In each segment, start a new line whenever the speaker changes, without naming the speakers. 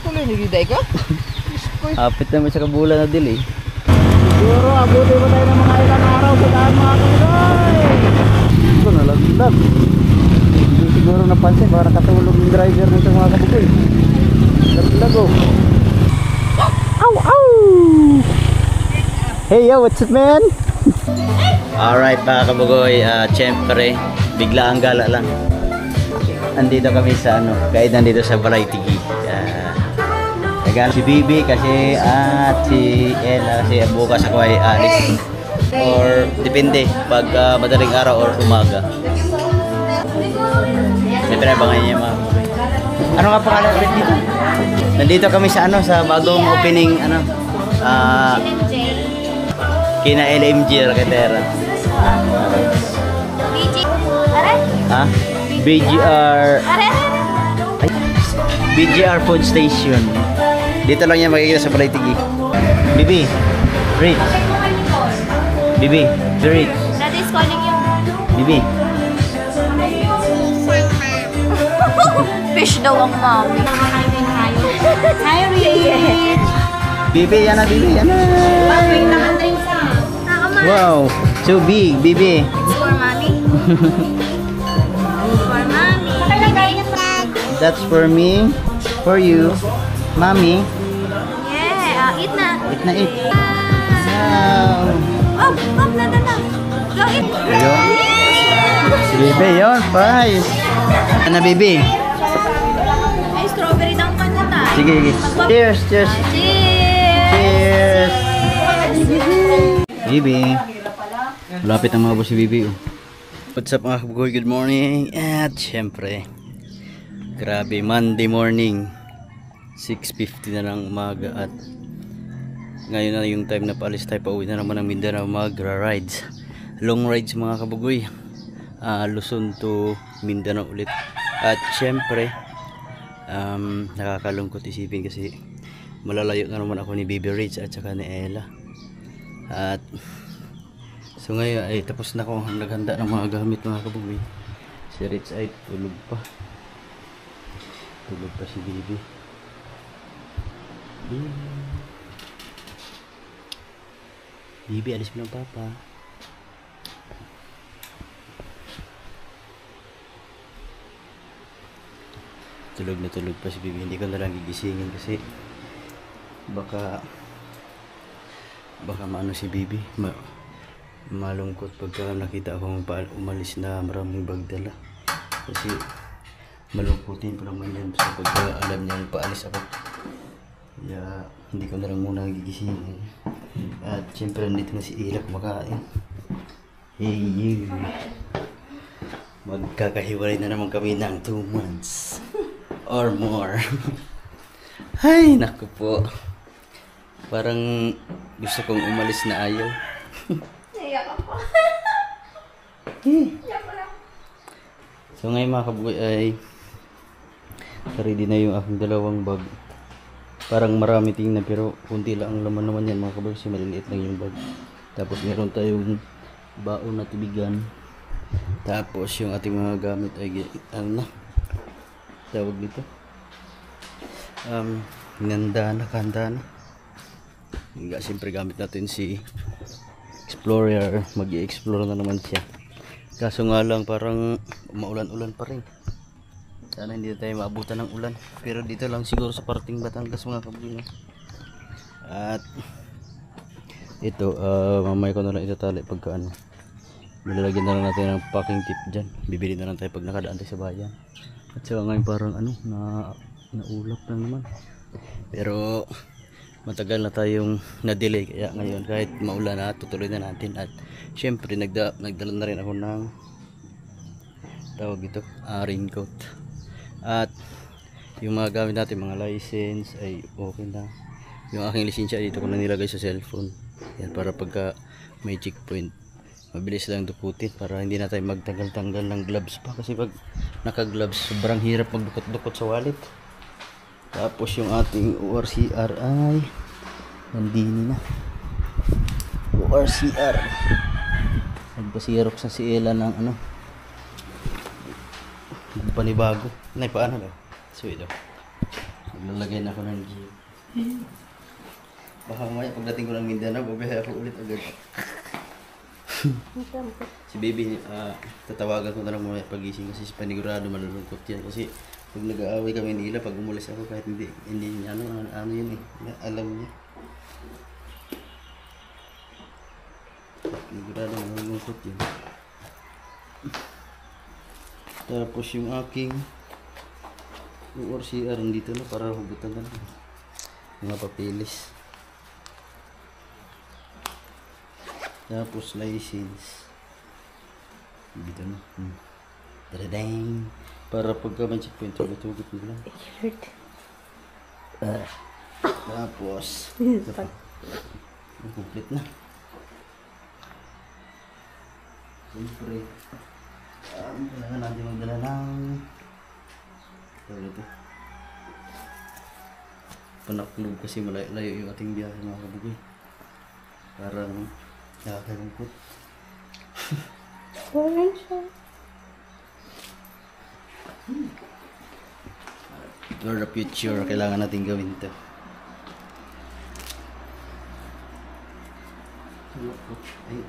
tuloy nagiday ka?
Apit naman sa kabulan na dili.
Siguro abuti mo tayo ng mga ilang araw sa daan mga kabuloy.
Ito nalagdag. Hindi siguro napansin, para katulog yung driver nito mga kabuloy. Nalagdag oh. Ow! Ow! Hey yo, what's up man? Alright mga kabugoy, syempre bigla ang gala lang. Andito kami sa ano, kahit nandito sa Variety Geek. Si Bibi kasi at si Ella kasi bukas ako ay alis. Or depende pag madaling araw or umaga. Siyempre abangan niya mga kabugoy. Ano nga pangalan ulit dito? Nandito kami sa ano, sa bagong opening ano, kina LMG Raketera. Ha? BGR. Ay, BGR Food Station. Dito lang yan makikita sa Variety Geek. Bibi, Rich. Bibi, Rich.
That is calling you.
Bibi.
Fish daw ang mami. Hi, Rich.
Bibi, yan na, Bibi, yan na. Wow, so big, Bibi.
It's for mommy. For mommy.
That's for me, for you, mommy.
Yeah, eat na.
Eat na, eat. Wow.
Oh, na. Go eat.
Ayun. Si Bibi, yun, prize. Ano, Bibi?
Ay, strawberry daw ang kanya tayo.
Sige, cheers, cheers.
Cheers.
Cheers. Bibi. Malapit ang mga boss si Bibi. Oh. What's up mga kabugoy? Good morning. At syempre, grabe, Monday morning. 6:50 na ng umaga at ngayon na yung time na paalis tayo. Pauwi na naman ng Mindanao, magra-rides. Long rides mga kabugoy. Luzon to Mindanao ulit. At syempre, nakakalungkot isipin kasi malalayo na naman ako ni Baby Rich at saka ni Ella. At so ngayon ay tapos na ako naghanda ng mga gamit mga kabugoy. Si Rich ay tulog pa si Baby. Baby, alis mo ng papa. Tulog na tulog pa si Baby. Hindi ko na lang gigisingin kasi baka maano si Baby, malungkot pagka nakita akong umalis na maraming bagdala kasi malungkutin pa naman yan sa pagka alam niyang paalis ako. Kaya hindi ko na lang muna gigisingin. At syempre nandito na si Ella kumakain. Hey you, magkakahiwalay na naman kami ng 2 months or more. Ay naku po, parang gusto kong umalis na ayaw.
Naiyak ako.
So ngayon mga kabugoy ay ready na yung aking dalawang bag. Parang marami tingnan pero kunti lang ang laman naman yan mga kabugoy kasi maliliit lang yung bag. Tapos meron tayong baon na tubigan. Tapos yung ating mga gamit ay ano na tawag dito, kanda na. Siyempre gamit natin si Explorer, mag-i-explore na naman siya. Kaso nga lang parang maulan-ulan pa rin. Sana hindi tayo maabutan ng ulan. Pero dito lang siguro sa parting Batangas mga kabugoy. At ito, mamaya ko na lang itatali pagka ano. Nilalagyan na lang natin ng packing tip dyan. Bibili na lang tayo pag nakadaan tayo sa bayan. At saka ngayon parang ano, naulap lang naman. Pero matagal na tayong na-delay kaya ngayon kahit maulan na tutuloy na natin. At syempre nagdala na rin ako ng tawag ito, raincoat. At yung mga gamit natin, mga license ay okay na. Yung aking lisensya dito ko na nilagay sa cellphone. Yan, para pagka may checkpoint mabilis lang dukutin para hindi na tayo magtanggal-tanggal ng gloves pa kasi pag naka-gloves sobrang hirap magdukot-dukot sa wallet. Tapos yung ating ORCR ay nandini na. ORCR nagpasirok sa si Ella ng ano panibago na paano daw so ito Maglalagay na ako ng jeep. Baka mamaya pagdating ko ng Mindanao, babiyahe ako ulit agad. Si baby, tatawagan ko na lang mamaya pagising kasi si panigurado malulungkot yan. Kasi pag nag-aaway kami nila, pag umulis ako kahit hindi niya, ano yun eh, alam niya. Panigurado malulungkot yun. Tapos yung aking ORCR dito na para hugutan na lang. Mga papilis. Tapos license. Dito na. Tadadang! Para pagka may checkpoint, hugot mo lang. Tapos, complete na. Siyempre, kailangan natin magdala ng ito. Panaklog kasi malayo yung ating biyahe mga kabugoy. Parang nakakalungkot.
Boring siya.
For the future, kailangan natin gawin ito. Ay,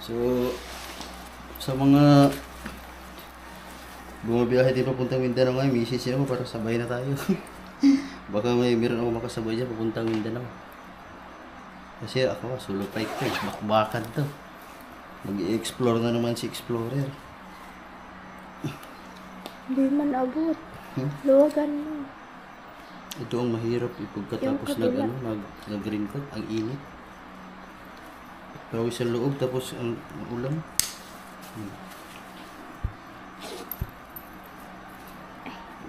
so, sa mga bumabiyahe din papuntang Mindanao ngayon, message sila mo para sabay na tayo. Baka meron ako makasabay dyan papuntang Mindanao. Kasi ako, solo flight to, bakbakan to. Mag-i-explore na naman si Explorer.
Hindi man abot. Luwagan mo.
Ito ang mahirap pagkatapos nag-green coat, ang init. Pawis sa loob tapos ang ulam.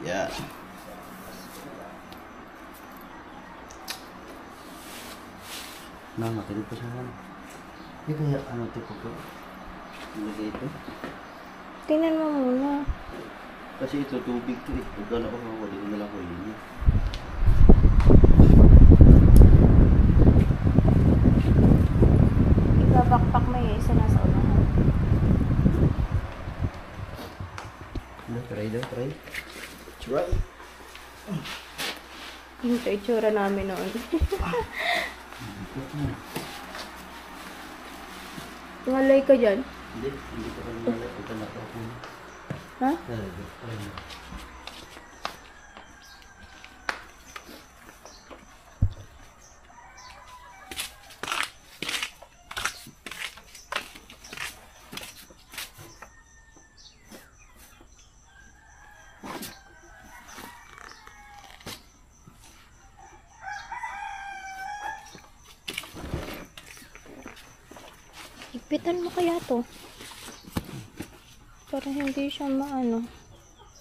Yeah. Matulog pa siya naman. Hindi kaya ano ito po po? Ilagay ito.
Tingnan mo muna.
Kasi ito tubig ito eh. Pagka na ako mawali ko na lang ko yun.
Ibabakpak mo yung isa nasa unahan.
Try daw, try. Try.
Yung itsura namin noon. Ngalay ka dyan?
Hindi ko pa nalala. Ito na ako.
Ha? Higpitan mo kaya to? Para hindi siya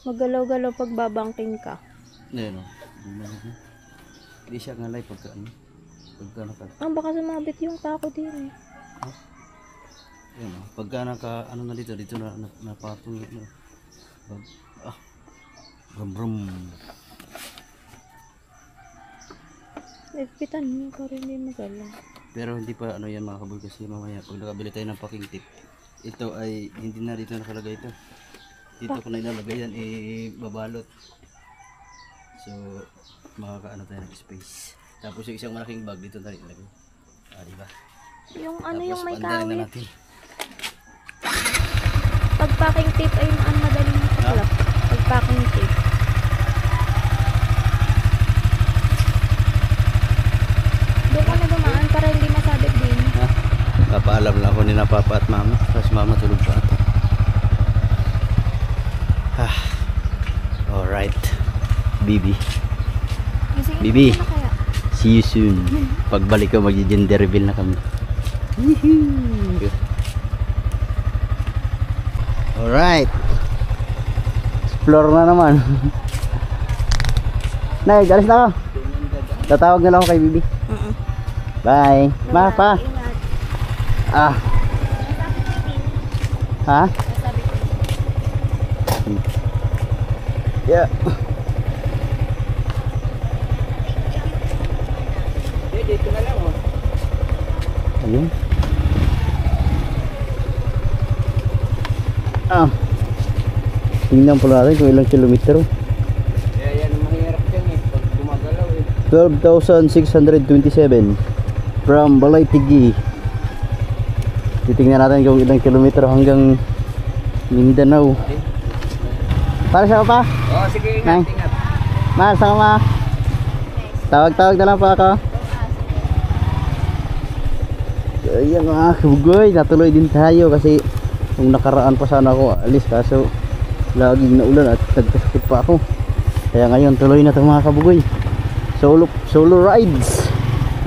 magalaw-galaw pag babangking ka.
Ayan o. Hindi siya ngalay pagka ano. Pagka naka...
Baka sumabit yung tako din eh.
Ayan o. Pagka naka ano na dito na napatong na. Brum brum.
Higpitan mo para hindi magalaw.
Pero hindi pa ano yan mga kaboy kasi mamaya pag nakabili tayo ng packing tip, ito ay hindi na dito nakalagay ito. Dito ko na ilalagay yan, babalot. So makakaano tayo ng space. Tapos yung isang malaking bag dito na rin ilagay. Diba?
Yung
Tapos,
yung may
paandarin na
kawit.
natin.
Pag packing tape ay madaling matuklap. Pag packing tape. Doon ka na dumaan para hindi masabit din.
Ha? Papaalam lang ako ni na papa at mama. Tapos mama tulog pa ata. Alright. Bibi. Bibi. See you soon. Pagbalik ko mag-gender reveal na kami. Alright. Explore na naman. Nay, galis na ako. Tatawag na lang ako kay Bibi. Bye. Ma, pa. Ha? Yeah. Dito na lang oh. Ayun. Tingnan po natin kung ilang kilometro.
Kaya yan ang mahirap dyan eh. Pag gumagalaw eh.
12,627 from Balaytigi. Titingnan natin kung ilang kilometro hanggang Mindanao. Para sa pa?
Oo, sige,
Nay.
ingat.
Ma, sama. Tawag-tawag na lang pa ako. So, ayan mga kabugoy, natuloy din tayo kasi nung nakaraan pa sana ako alis kaso laging naulan at nagkasakit pa ako. Kaya ngayon tuloy na ito mga kabugoy. Solo rides.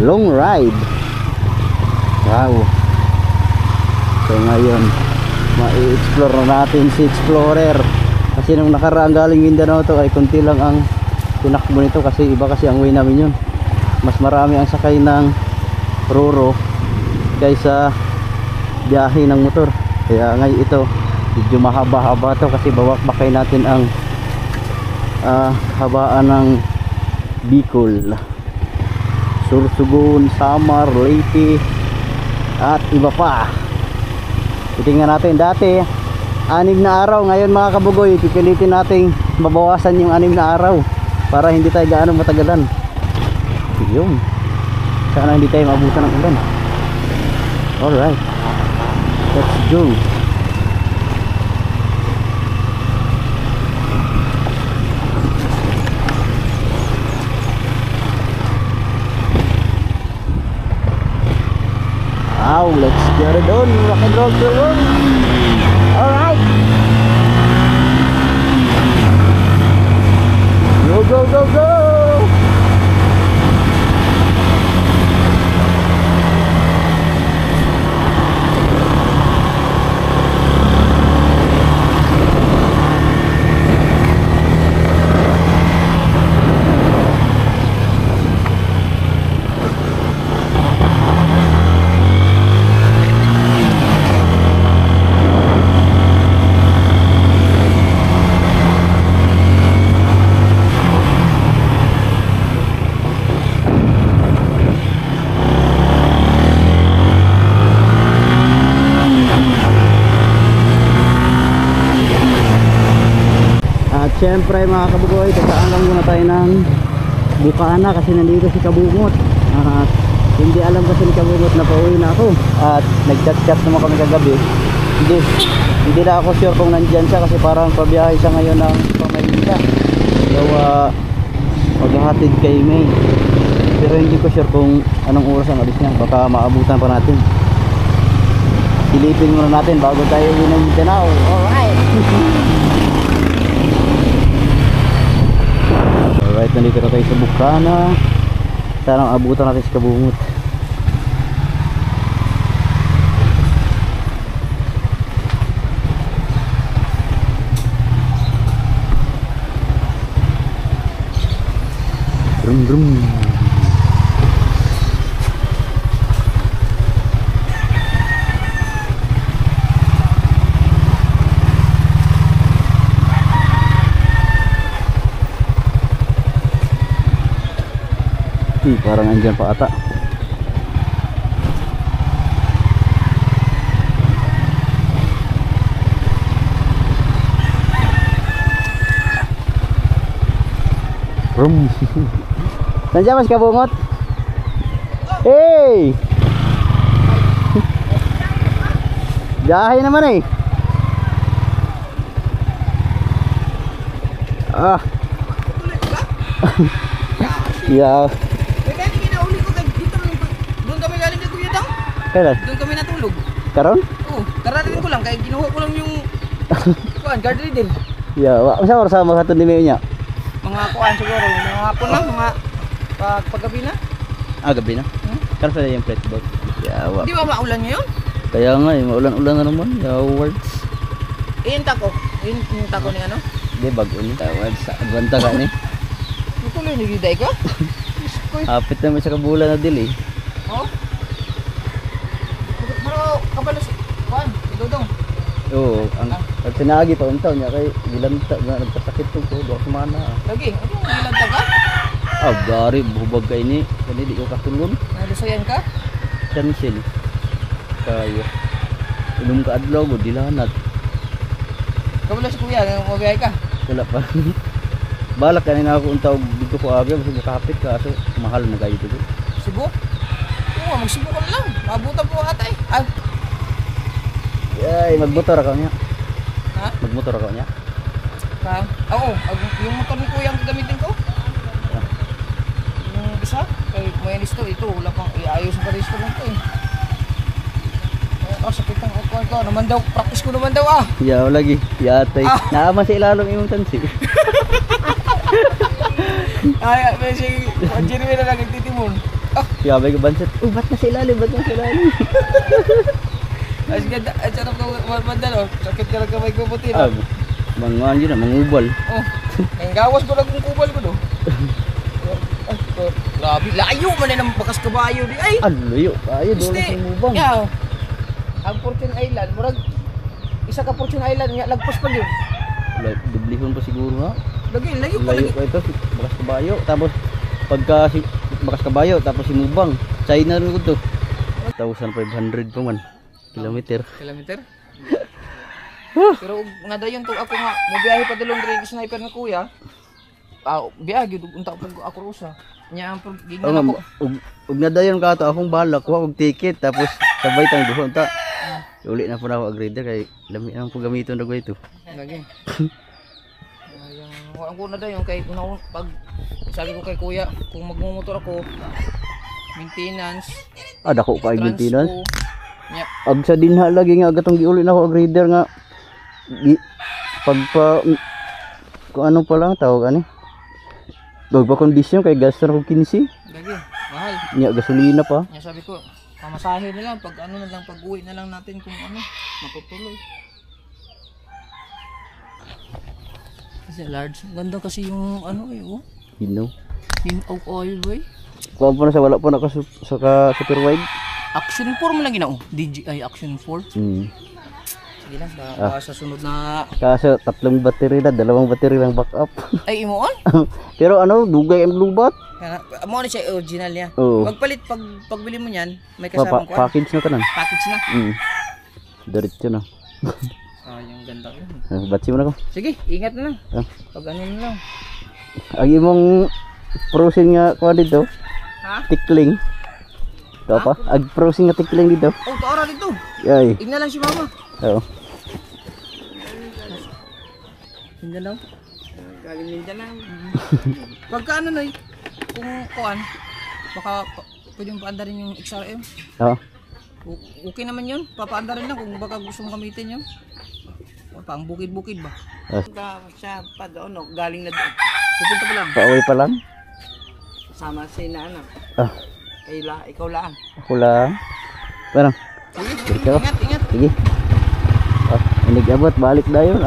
Long ride. Wow. So ngayon ma-explore na natin si Explorer. Kasi nung nakaraan galing Mindanao to ay kunti lang ang tinakbo nito kasi iba kasi ang way namin yun. Mas marami ang sakay ng Roro kaysa biyahe ng motor. Kaya ngayon ito medyo mahaba-haba to kasi bawak-bakay natin ang habaan ng Bicol, Sursugun, Samar, Leyte at iba pa. Titingnan natin dati 6 na araw, ngayon mga kabugoy pipilitin nating mabawasan yung 6 na araw para hindi tayo gaano matagalan. Yun, sana hindi tayo maabutan ng ulan. Alright, let's go. Wow, let's get it on. Rock and roll to the world. Alright. Go, go, go, go. Siyempre mga kabugoy, tagaan lang muna tayo ng Bukana kasi nandito si Kabungot. Hindi alam kasi ni Kabungot na pauwi na ako. At nag-chat-chat naman kami kagabi. Hindi na ako sure kung nandyan siya kasi parang pabiyahe siya ngayon ng Pamaynila. Gawa maghahatid kay May. Pero hindi ko sure kung anong oras ang alis niya. Baka maabutan pa natin. Silipin muna natin bago tayo uwi ng Mindanao. Alright! Alright, nandito na tayo sa Bukana. Sana abutan natin si Kabungot. Brum brum. Parang andyan pa ata. Nandiyan mas Kabungot? Hey! Jahay naman eh. Yeah. Kailan?
Doon kami natulog.
Karon?
Oo, kararating ko lang kaya ginuha ko lang yung guard reader.
Yeah, masa oras mo sa ni niya?
Mga kuan siguro, mga hapon na, mga paggabi na.
Gabi na. Karon pa yung plate boat. Yeah,
Di ba maulan ngayon?
Kaya nga, maulan-ulan na naman. Yeah, words.
Yung tako ni ano?
Di bago ni tawad sa advanta ka ni.
Tuloy ni giday ka?
Hapit na mo sa kabulan na dili.
Oh. Pero kabalos kuan, dudong.
Oo, ang tinagi pa untaw niya kay gilanta nga nagkasakit tong todo ako mana.
Lagi, ano yung gilanta ka?
Gari buhubag kay ni, kani di ko katulon.
Nalusayan ka?
Cancel. Kaya ilum ka adlaw go dilanat.
Kamu lang si kuya, mabiyahe ka.
Wala pa. Balak kanina ako unta og dito ko aga kasi makapit kaso mahal mo kayo dito.
Cebu? Oo, magsibo ka lang. Mabutan po ata eh. Ay,
Ay, magmotor ako niya.
ha?
Magmotor ako niya.
Ka? Oo, yung motor ni kuya ang gagamitin ko. Yung isa, kay may listo, ito, wala pang iayos ang listo lang ito eh. Sakit ang kukuhan ko. Naman daw, practice ko naman daw ah.
Yaw lagi, yatay. Naama sa ilalong imong tansi.
Ay, may si Jeremy na lang nagtitimon. Ah,
Yabay ko banset. Oh, ba't na sa ilalim? Ba't na sa ilalim?
ay ganda, ay sarap ko mandal oh. Sakit ka lang kamay ko puti
Ah,
no.
manguan yun na, mangubal.
Oh, ang gawas ko lang kung kubal ko do. Ay, grabe, layo man na ng bakas kabayo di. Ay,
Layo, kayo doon
Gusti.
sa mubang.
Yeah. Ang Fortune Island, murag isa ka Fortune Island nga lagpas pa yun.
Dublihon pa siguro ha.
Lagi, layo pa
Layo
lagi.
pa ito, bakas kabayo. Tapos, pagka si bakas kabayo, tapos si mubang. China rin ko to. 1,500 pa man. Kilometer.
Kilometer? Pero nga dayon to ako nga, mobiyahe pa dalong diri sa sniper nga kuya. Biyahe gyud unta pag ako rusa. Nya ang
Oo
gingan
nga,
ako.
ug na dayon ka to akong balak, kuha kog ticket, tapos sabay tang duhon ta. Uli na po na ako agreeder kay lami ang po gamiton na ko ito.
Lagi. Ang kuna dayon kay una pag sabi ko kay kuya, kung magmumotor ako, maintenance,
Dako ka ang maintenance.
Nya,
Ag sa dinha lagi nga agatong giuli na ako agreeder nga pagpa kung ano pa lang tawag ani. Bagpa kondisyon kay gasto na ko 15.
lagi, mahal.
Nya gasolina pa.
Nya sabi ko, pamasahe na lang pag ano na lang pag-uwi na lang natin kung ano, matutuloy. Kasi large, ganda kasi yung ano eh, oh.
Hino.
Yung oak oil boy.
Kuha pa na sa wala pa na ka super wide.
Action 4 mo lang ginao. DJI Action 4. Sige lang, baka sa sunod na...
Kaso 3 battery na, 2 battery lang backup.
Ay, imo on?
Pero ano, dugay ang lubat.
Mo na siya original niya.
Oo.
Pagpalit, pagbili mo niyan, may kasamang kuwan.
Package na tanan.
Package na.
Diretso na.
Yung ganda ko.
Batsi mo na ko.
Sige, ingat na lang.
Ah.
Pag ano na lang.
Ang imong prosin nga kuha dito,
Ha?
tikling. Ito pa? Ag prosin nga tikling dito.
Oh, taora dito.
Yay.
Igna lang si mama.
Oo.
Mindan daw. Galing mindan lang. Pagka ano na kung kuan, baka pwedeng paanda rin yung XRM.
Oo.
Okay naman yun. Papaanda rin lang kung baka gusto mong gamitin yun. Pang bukid-bukid ba? Punta siya pa doon, no? Galing na doon. Pupunta pa lang.
Pauwi pa lang.
Sama si Nana.
Ah,
Ikaw lang.
ako lang. Parang,
Sige,
Ikaw?
ingat.
sige. Inig abot, balik na yun.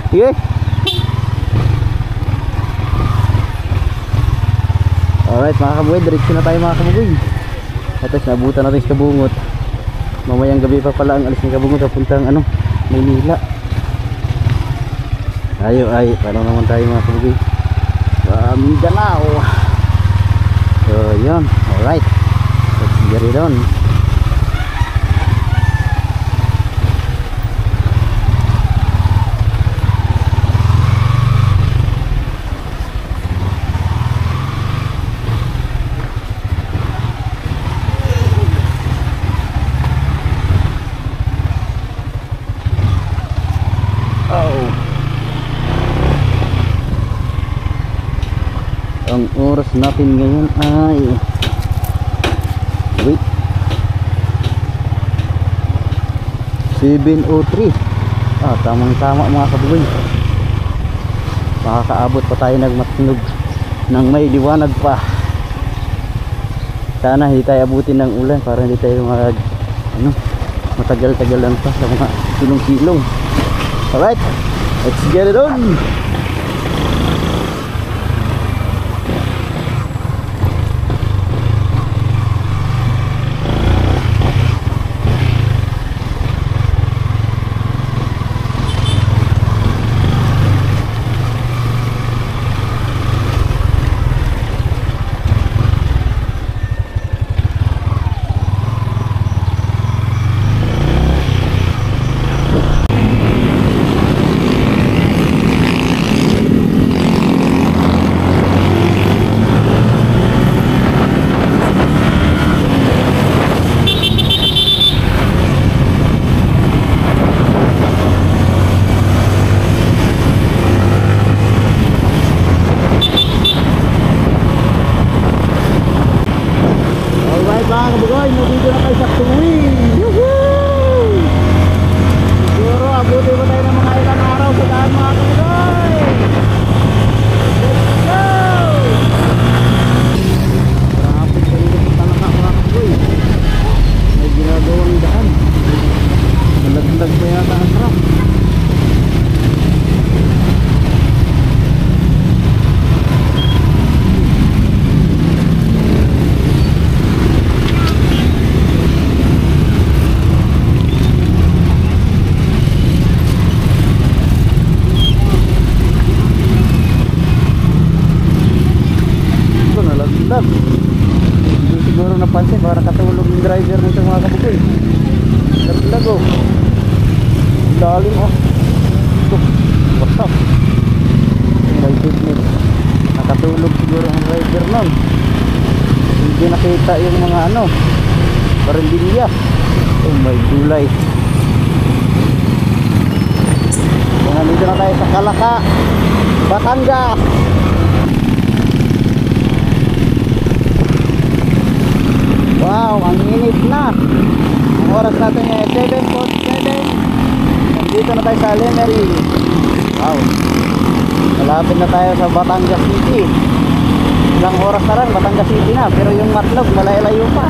Sige. Alright mga kabugoy, diretso na tayo mga kabugoy. At nabutan natin sa Kabungot. Mamayang gabi pa pala ang alis ng Kabungot papuntang Maynila. Ay, paano naman tayo mga kabugoy? Mindanao. So yun, alright. Let's get it on. Ang oras natin ngayon ay wait 7:03. Tamang tama mga kabugoy. Makakaabot pa tayo nagmatunog ng may liwanag pa. Sana hindi tayo abutin ng ulan para hindi tayo matagal-tagalan pa sa mga silong-silong. Alright, let's get it on. lalim oh. Ito, wasak. May picnic. Nakatulog siguro ang rider nun. Hindi nakita yung mga ano, barandilya. Oh, may gulay. So, nandito na tayo sa Kalaka, Batangas. Wow, ang init na. Ang oras natin ay 7:47. Nandito na tayo sa Lemery. Wow, malapit na tayo sa Batangas City. Ilang oras na rin, Batangas City na. Pero yung Matlog, malayo pa.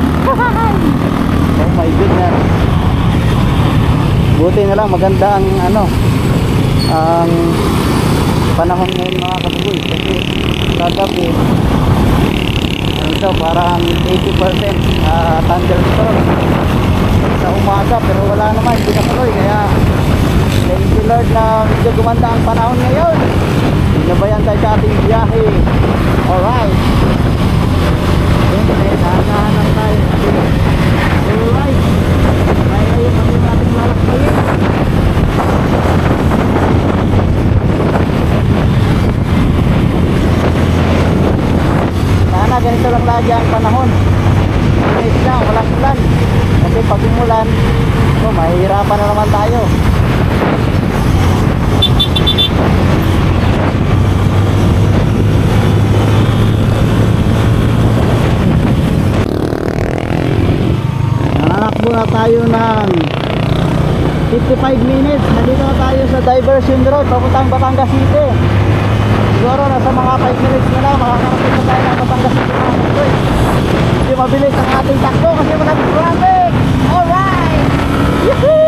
Oh my goodness. Buti na lang, maganda ang ano, ang panahon ngayon mga kabugoy. Kasi kagabi, ito parang 80% thunderstorm sa umaga, pero wala naman, hindi natuloy. Kaya thank you Lord na medyo gumanda ang panahon ngayon. Nabayan tayo sa ating biyahe. Alright, dahan-dahan tayo. Alright, kaya yung kami natin lalakayin. Sana ganito lang lagi ang panahon. Init lang, walang ulan. Kasi pag umulan, so, mahihirapan na naman tayo. Nananakbo na tayo ng 55 minutes. Nandito na tayo sa Diversion Road papuntang Batangas City. Siguro nasa mga 5 minutes na lang makakarating na tayo ng Batangas City. Hindi mabilis ang ating takbo kasi maraming traffic. Alright! Yahoo!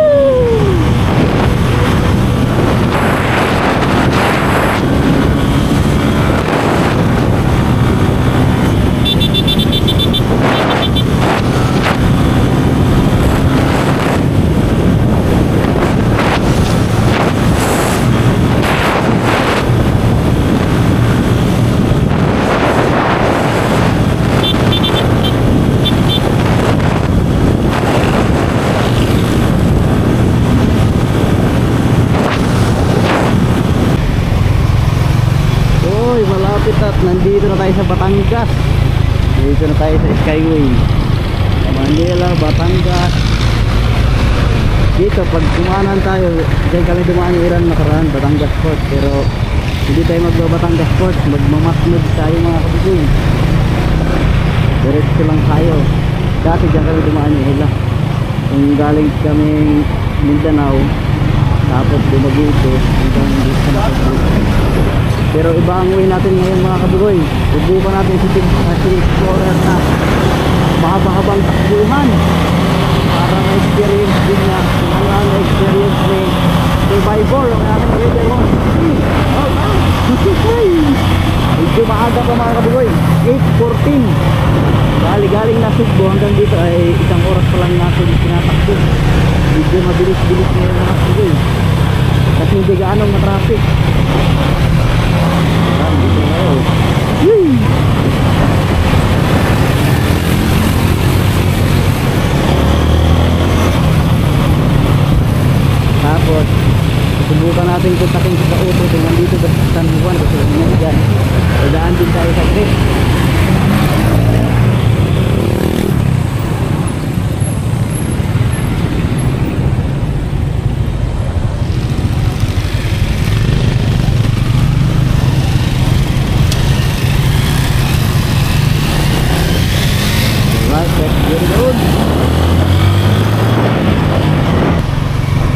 At nandito na tayo sa Batangas. Dito na tayo sa Skyway Manila, Batangas. Dito pag kumanan tayo, dyan kami dumaan ng Iran nakaraan, Batangas Port. Pero hindi tayo magbabatangas Port, magmamatnod tayo mga kabugoy. Diretso lang tayo. Dati dyan kami dumaan ng Ila. Kung galing kami Mindanao, tapos Dumaguete hanggang dito na tayo. Pero iba ang way natin ngayon mga kabugoy. Subukan natin si Explorer na mahaba-habang takbuhan para na-experience din niya kung ano ang experience ni Survivor ang aking rider mo. Medyo maaga pa mga kabugoy, 8:14. Galing na Sugbo hanggang dito ay isang oras pa lang natin tinatakbo. Medyo mabilis-bilis ngayon mga kabugoy kasi hindi gaanong na-traffic. Tapos subukan natin kontakin sa auto kung nandito ba sa San Juan kasi ngayon dyan daan din tayo sa trip.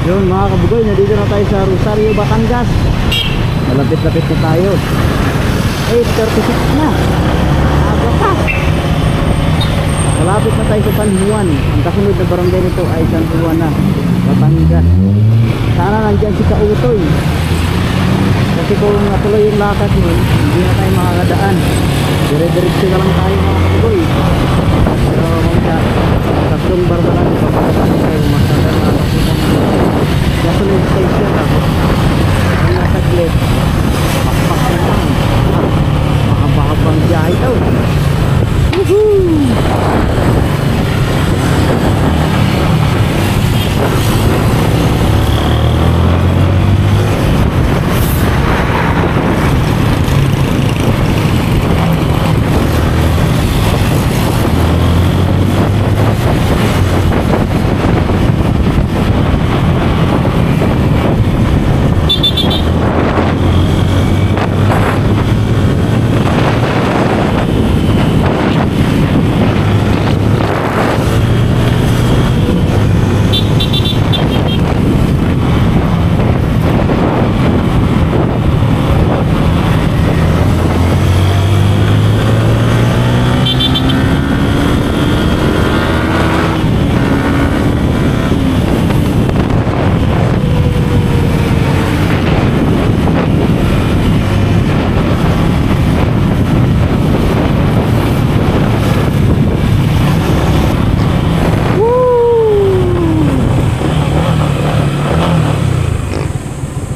Yun mga kabugoy, nandito na tayo sa Rosario, Batangas. Malapit-lapit na tayo. 8:36 na. Aga pa. Malapit na tayo sa San Juan. Ang kasunod na barangay nito ay San Juan na, Batangas. Sana nandyan si Kautoy. Kasi kung natuloy yung lakad yun, hindi na tayo makakadaan. Dire-diretso na lang tayo mga kabugoy. Pero mamaya, tatlong barbalan ito pagkatapos tayo makakadaan na gasoline station ako. Ang nasa glit, pakpak na lang. Makapakapang biyahe daw. Woohoo!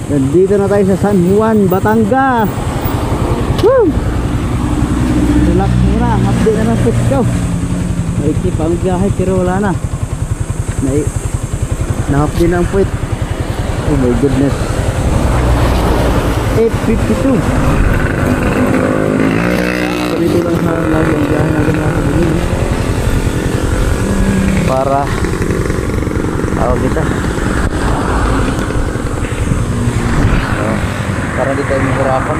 Nandito na tayo sa San Juan, Batangas. Woo! Relax muna, update na ng push ko. Naikip ang biyahe pero wala na. Na-update na ang puwit. Oh my goodness. 8:52. So dito lang sa lagi ang biyahe natin mga kabugin. Para tawag kita. Para di tayo mahirapan.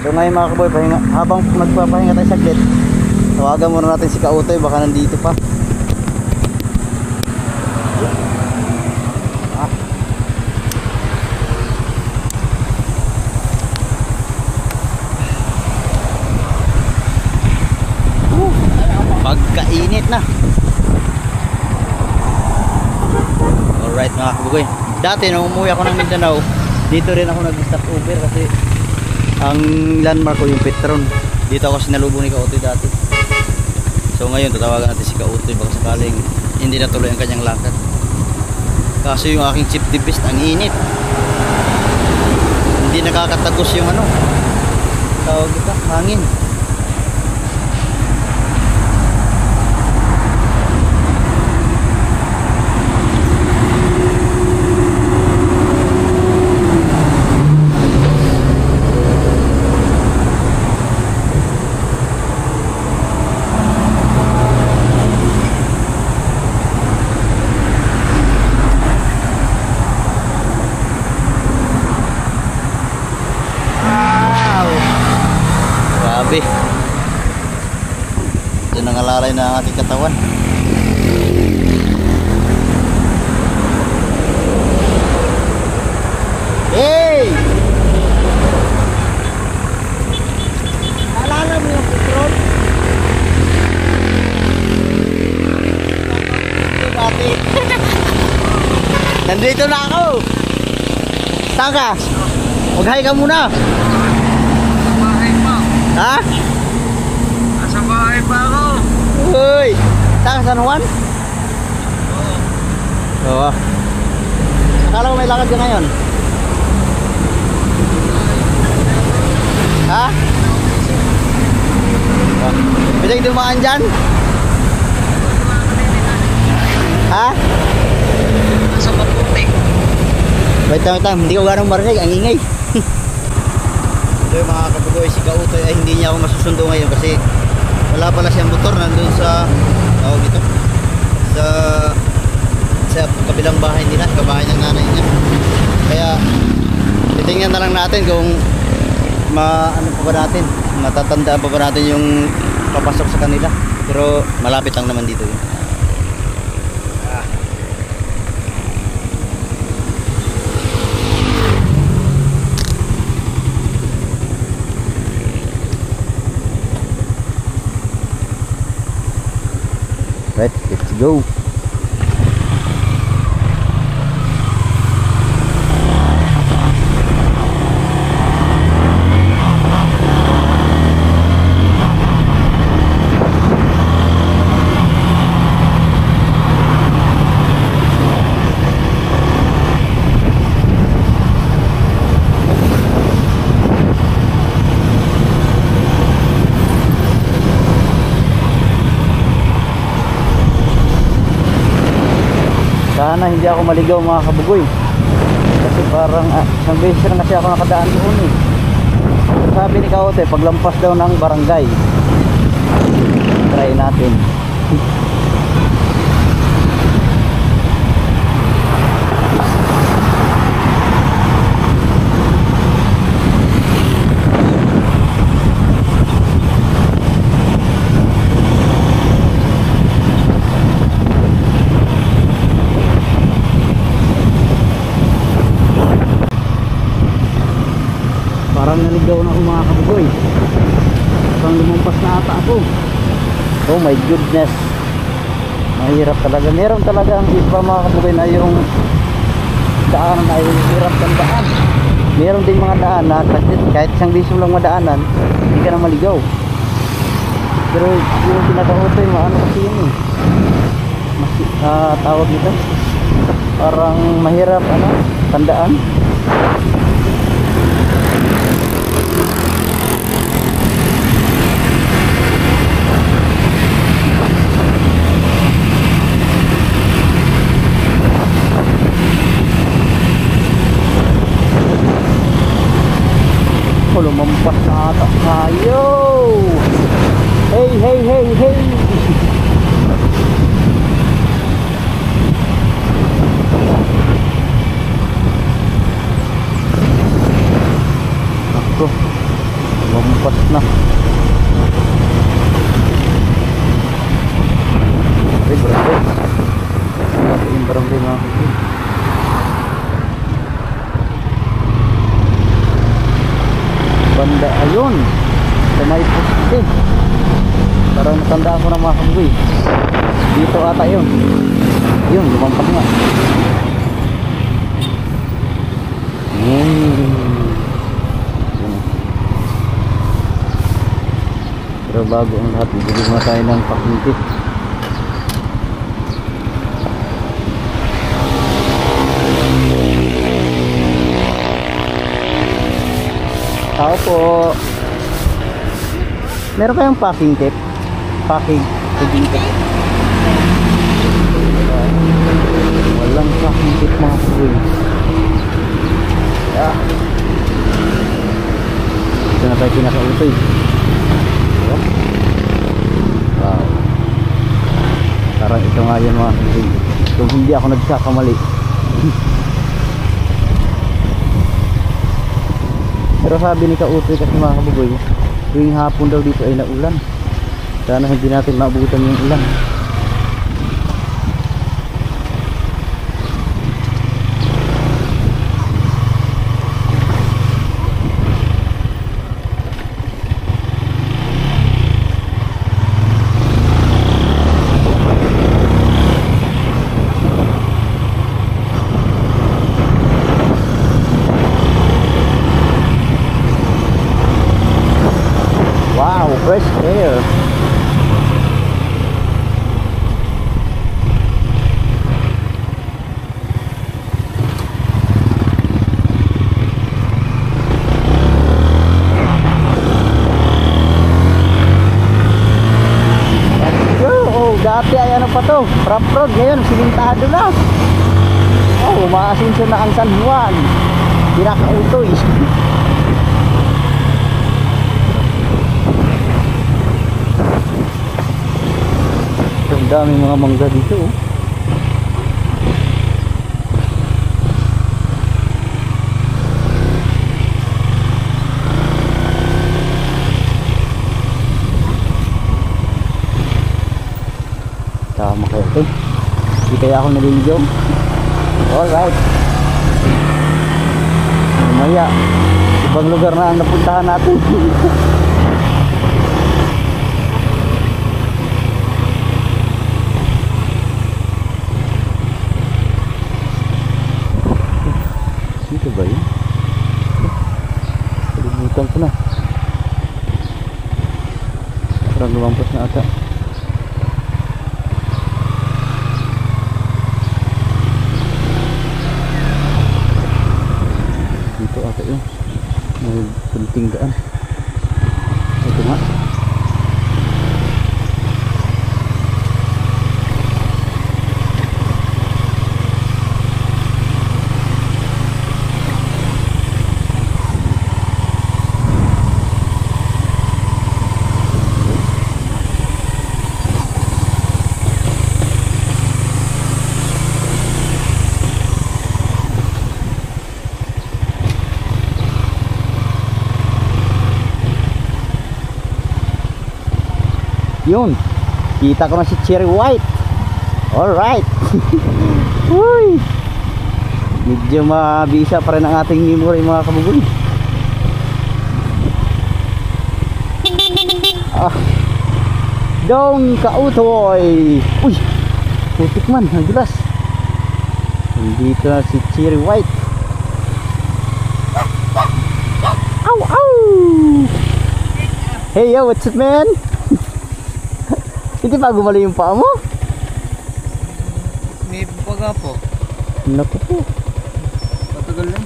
So ngayon mga kaboy, habang nagpapahinga tayo saglit, tawagan muna natin si Kautoy, baka nandito pa. Pagkainit na. Alright mga kaboy, dati nung umuwi ako ng Mindanao, dito rin ako nag-stop over kasi ang landmark ko yung Petron. Dito ako sinalubong ni Kautoy dati. So ngayon tatawagan natin si Kautoy, baka sakaling hindi natuloy ang kanyang lakad. Kaso yung aking chief de beast, ang init. Hindi nakakatagos yung ano, tawag ito, hangin. Diyan nangalalay na ang ating katawan. Hey! Naalala mo yung petrol? Dati. Nandito na ako. Saan ka? Mag-hi ka muna. Ha?
Nasa bahay pa ako.
Uy! Saan ka, San Juan? Oo. Akala ko may lakad ka ngayon. Ha? Pwedeng dumaan dyan? Ha?
Nasa Maputi.
Wait lang, hindi ko ganong marinig, ang ingay. So yung mga kabugoy, si Kautoy ay hindi niya ako masusundo ngayon kasi wala pala siyang motor, nandun sa tawag dito sa kabilang bahay nila, kabahay ng nanay niya. Kaya titingnan na lang natin kung ano pa ba natin, matatandaan pa ba natin yung papasok sa kanila, pero malapit lang naman dito yun. Right, let's go. Sana hindi ako maligaw mga kabugoy kasi parang isang beses lang kasi ako nakadaan doon eh. Sabi ni Kautoy paglampas daw ng barangay, try natin. Parang naligaw na ako mga kabugoy. Parang lumampas na ata ako. Oh my goodness. Mahirap talaga. Meron talaga ang iba mga kabugoy na yung daan ay hirap ng daan. Meron din mga daan na kahit isang biso lang madaanan, hindi ka na maligaw. Pero yung pinaka-Kautoy, maano kasi yun eh. Tawag nito. Parang mahirap tandaan. Lumampas na ata tayo. Hey, hey, hey, hey. Ako, lumampas na. Ay, barangay. Ito yung barangay mga kapatid. Banda ayun sa may poste, parang natanda ako ng mga kabugoy. Dito ata yun, yun lumampas nga. Pero bago ang lahat, bibili muna tayo ng pakinti. Tao po. Meron kayong packing tape? Packing tape. Walang packing tape mga kuy. Yeah. Ito na tayo pinakautoy. Wow. Parang ito nga yan mga kuy. Kung hindi ako nagkakamali. Pero sabi ni Kautoy kasi mga kabugoy, tuwing hapon daw dito ay naulan. Sana hindi natin maabutan yung ulan. Wow, fresh air. Oh, dati ay ano pa to, rough road, ngayon simintado na. Oh, umaasinso na ang San Juan. Pinakautoy. Ang daming mga mangga dito oh. Tama kayo ito. Hindi kaya ako naliligaw. Alright. Mamaya ibang lugar na ang napuntahan natin. Dito ba yun? Kalimutan ko na. Parang lumampas na ata. Dito ata yun. May punting daan. Ito nga. Yun, kita ko na si Cherry White. Alright. Uy, medyo mabisa pa rin ang ating memory mga kabugoy. Dong Kautoy. Uy, putik man, ang dulas. Nandito na si Cherry White. Ow, ow. Hey yo, what's up man? Hindi pa gumali yung paa mo?
May baga po.
Naku po.
Matagal lang.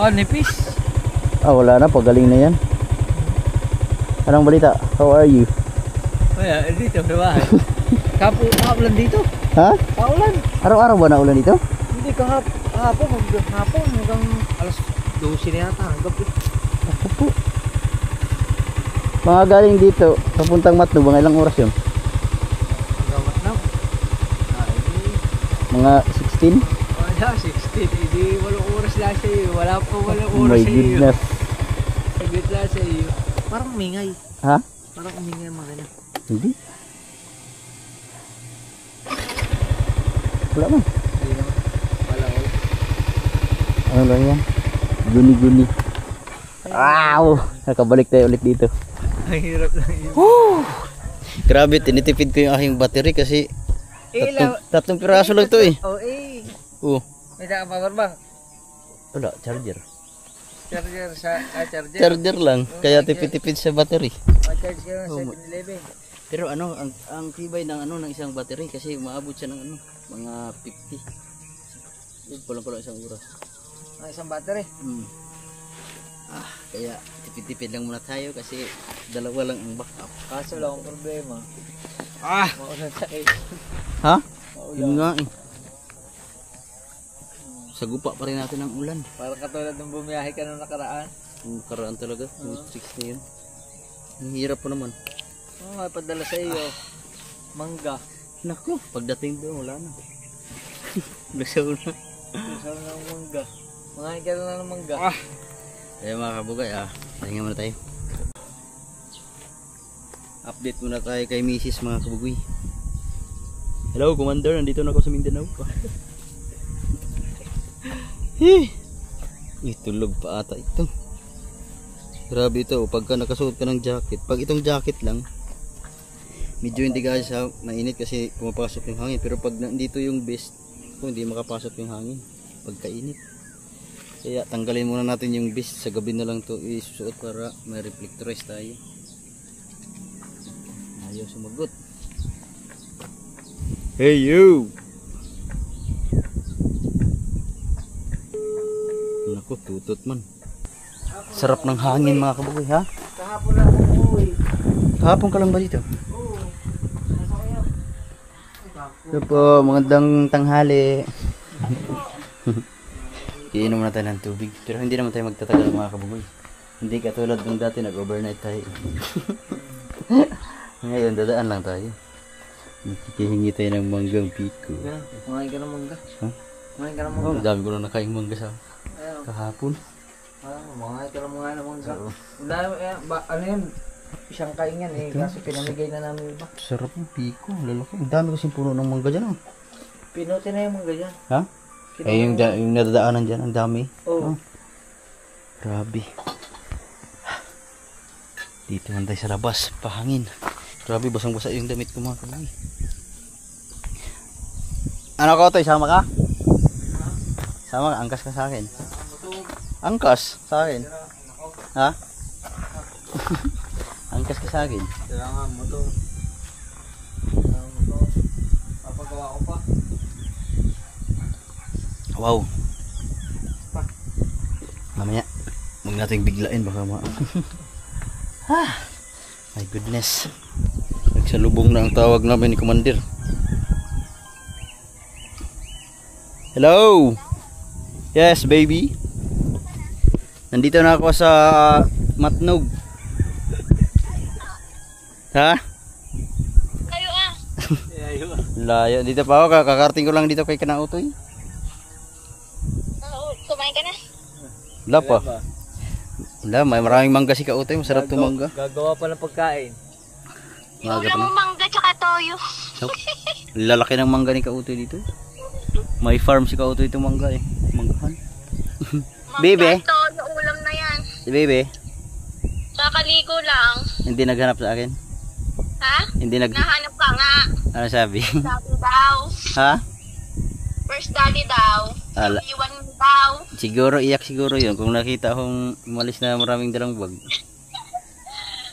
Oh, nipis.
Ah, wala na. Pagaling na yan. Anong balita? How are you?
Kaya, dito, diba? Kaulan dito.
Ha?
Kaulan.
Araw-araw ba na ulan dito?
Hindi, hapon hanggang alas 12 na yata. Hanggang
Ako po. Mga galing dito, papuntang Matno, mga ilang oras yun?
gamat na.
Mga 16?
Wala, 16. Hindi, 8 oras lang sa iyo. Wala pa 8
Oh
oras
my
sa iyo.
goodness.
Saglit lang sa iyo. Parang umingay.
Ha?
Parang umingay mga ganyan.
Hindi. Wala man.
Hindi naman. Wala.
Ano lang yan? Guni-guni. Wow! Nakabalik tayo ulit dito.
Ang hirap lang yun.
Grabe, tinitipid ko yung aking battery kasi tatlong piraso lang to eh.
Oh,
Oh,
may saka power bank.
wala, charger.
Charger charger.
Charger lang, kaya tipid-tipid sa battery.
Ma-charge ka ng 7-Eleven.
Pero ano, ang tibay ng ng isang battery kasi umaabot siya ng mga 50. Kulang-kulang isang oras.
Ang isang battery.
Kaya tipid-tipid lang muna tayo kasi dalawa lang ang backup.
Kaso lang ang problema. Maulan sa eh.
Ha? Yun nga eh. Sagupa pa rin natin ang ulan.
Para katulad ng bumiyahe ka nung nakaraan.
Yung karaan talaga, yung tricks na yun. Ang hirap pa naman.
Oo nga, padala sa iyo. Mangga.
Naku, pagdating doon wala na. Nasaw na.
Saan na ng mangga? Mangain ka na ng mangga.
Kaya mga kabugay, pahinga muna tayo. Update muna tayo kay Mrs. mga kabugoy. Hello, Commander. Nandito na ako sa Mindanao. Tulog pa ata ito. Grabe ito. Pagka nakasuot ka ng jacket. Pag itong jacket lang, medyo hindi ka siya mainit kasi pumapasok yung hangin. Pero pag nandito yung vest, hindi makapasok yung hangin. Pagkainit. Kaya tanggalin muna natin yung vest. Sa gabi na lang to isusuot para may reflectorize tayo. Ayaw sumagot. Hey you! Naku, tutot man. Sarap ng hangin mga kabugoy, ha?
Kahapon lang ako umuwi.
Kahapon ka lang ba dito?
Oo. Nasa kaya?
Ito po, magandang tanghali. Iinom na tayo ng tubig. Pero hindi naman tayo magtatagal mga kabugoy. Hindi katulad nung dati nag-overnight tayo. Ngayon, dadaan lang tayo. Nakikihingi tayo ng manggang piko.
Kumain ka ng mangga.
Ha?
Kumain ka ng
Oh,
mangga.
dami ko na nakaing mangga sa
Ayaw.
kahapon.
Kumain ka ng mangga. Wala, ano yun? Isang kaingan eh. Kasi pinamigay na namin iba.
Sarap ng piko. Lalaki. Ang dami kasing puno ng mangga dyan.
Pinuti na yung mangga dyan.
Ha? Eh, yung nadadaanan dyan. Ang dami.
Oo.
Grabe. Dito man tayo sa labas. Pahangin. Grabe, basang-basa yung damit ko mga kabugoy. Ano ko ito? Sama ka? Sama ka? Angkas ka sa akin. Angkas sa akin. Ha? Angkas ka sa akin.
Kailangan mo to. Papagawa ko pa.
Wow. Mamaya, huwag nating biglain baka my goodness. Nagsalubong na ang tawag namin ni Commander. Hello. Yes, baby. Nandito na ako sa Matnog. Ha? Layo. Dito pa ako. Kakarating ko lang dito kay Kanautoy.
Kumain ka na?
Wala pa. Wala, may maraming mangga si Kautoy. Masarap itong mangga.
Gagawa pa ng pagkain.
Ulam mo mangga tsaka toyo.
Lalaki ng mangga ni Kautoy dito. May farm si Kautoy itong mangga eh. Manggahan. Bebe.
Toyo, ulam na yan.
Si Bebe.
Kakaligo lang.
Hindi naghanap sa akin.
Ha?
Hindi
Nahanap ka nga.
Ano sabi?
Daddy daw.
Ha?
First daddy daw.
Ala.
Iwan mo daw.
Siguro, iyak siguro yun. Kung nakita akong umalis na maraming dalang bag.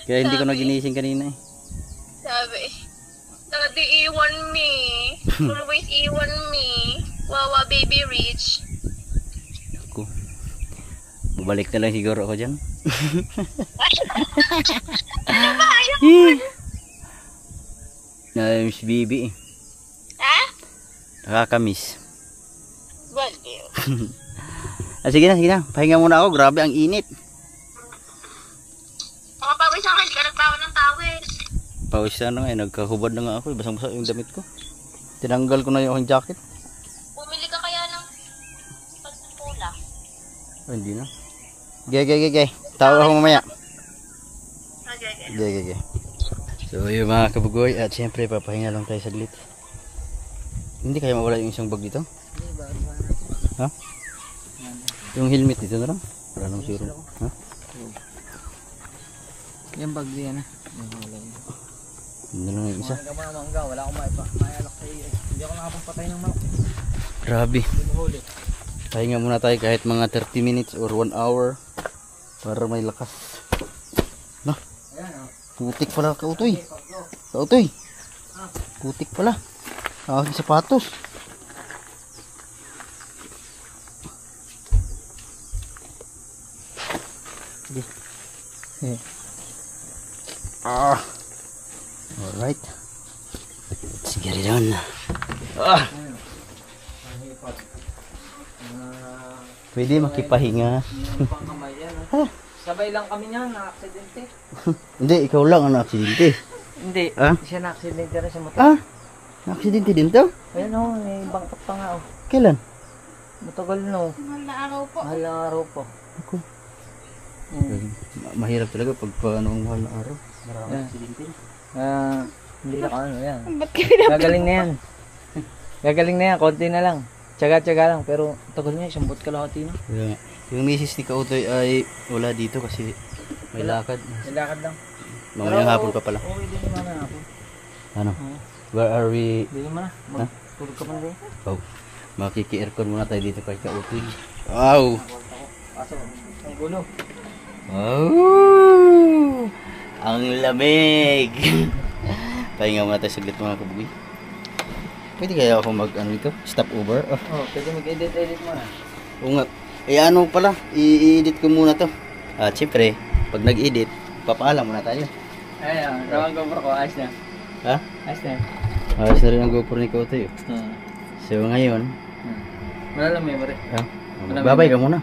Kaya hindi ko na ginising kanina eh.
Sabi, Daddy, iwan me. Always iwan me. Wawa baby rich.
Ako. Balik na lang siguro ako dyan. Na-miss Bibi.
Ha?
Nakakamiss.
Baliw.
Sige na. Pahinga muna ako. Grabe ang init.
Makapawis ako, hindi ka nagtawa ng tawis.
Pawis na nga eh. Nagkahubad na nga ako. Basang-basa yung damit ko. Tinanggal ko na yung aking jacket.
Bumili ka kaya ng pula?
Oh, hindi na. Gay. Tawag ako mamaya.
Okay.
Gay. So yung mga kabugoy. At syempre papahinga lang tayo saglit. Hindi kaya mawala yung isang bag dito? Ha? Yung helmet dito na lang? Wala nang siro. Ha?
Yung bag diyan na.
Hindi lang yung isa.
Mangga, wala akong maialok sa iyo. Hindi ako nakapagpatay ng manok.
Grabe.
Hindi mo huli.
Pahinga muna tayo kahit mga 30 minutes or 1 hour. Para may lakas. No?
Ayan o.
Putik pala kautoy. Kautoy. Putik pala. Aking sapatos. Sige. Alright. Let's get it on. Pwede makipahinga.
Sabay lang kami niyan, na-aksidente.
Hindi, ikaw lang ang na-aksidente.
Hindi,
Ah?
siya na-aksidente rin sa motor.
Ah? Na-aksidente din to?
Ayan o, may bangkot pa nga o.
Kailan?
Matagal no.
Mahal na araw po.
Mahal na araw po.
Ako. Mahirap talaga pag paano ang mahal na araw. Maraming
Yeah.
aksidente.
Hindi na ano yan.
Ba't kayo
Gagaling na yan. Gagaling na yan, konti na lang. Tsaga-tsaga lang, pero tagal niya, isang buot kalahati na.
Kaya nga. Yung misis ni Kautoy ay wala dito kasi may lakad.
Nilakad lang.
Mamayang hapon pa pala.
Oo, hindi naman na hapon.
Ano? Where are we?
Hindi naman na. Tulog ka man rin.
Oh, makiki-aircon muna tayo dito kay Kautoy. Wow!
Kaso, ang gulo.
Oh! Ang lamig! Pahinga muna tayo saglit mga kabugoy. Pwede kaya ako mag ano ito? Stop over? Oh,
Oh, pwede mag-edit mo na.
oo nga. Eh ano pala, i-edit ko muna to. At syempre, pag nag-edit, papaalam muna tayo.
Ayan, rawang GoPro ko, ayos na.
Ha?
Ayos na.
Ayos na rin ang GoPro ni Kautoy. So ngayon,
Wala lang memory.
ha? Babay ka muna.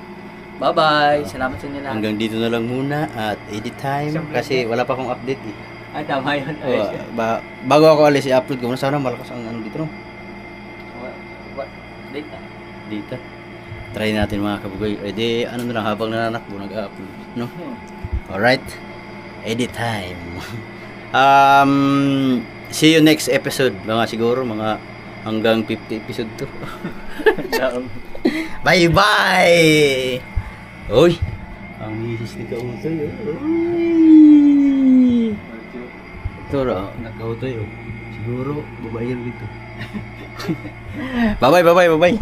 Bye-bye! Salamat sa inyo lahat.
Hanggang dito na lang muna at edit time kasi wala pa akong update eh.
Ay, tama yun.
Oh, bago ako alis, i-upload ko muna. Sana malakas ang ano dito no?
What? Data?
Dito. Try natin mga kabugoy. Eh di, ano na lang, habang nananakbo, nag-upload. No? Alright. Edit time. See you next episode. Mga siguro, mga hanggang 50 episode to. Bye-bye! Uy! Ang misis ni Kautoy. Uy! Ito na, nag-Kautoy. Siguro, babae yan dito. Bye-bye!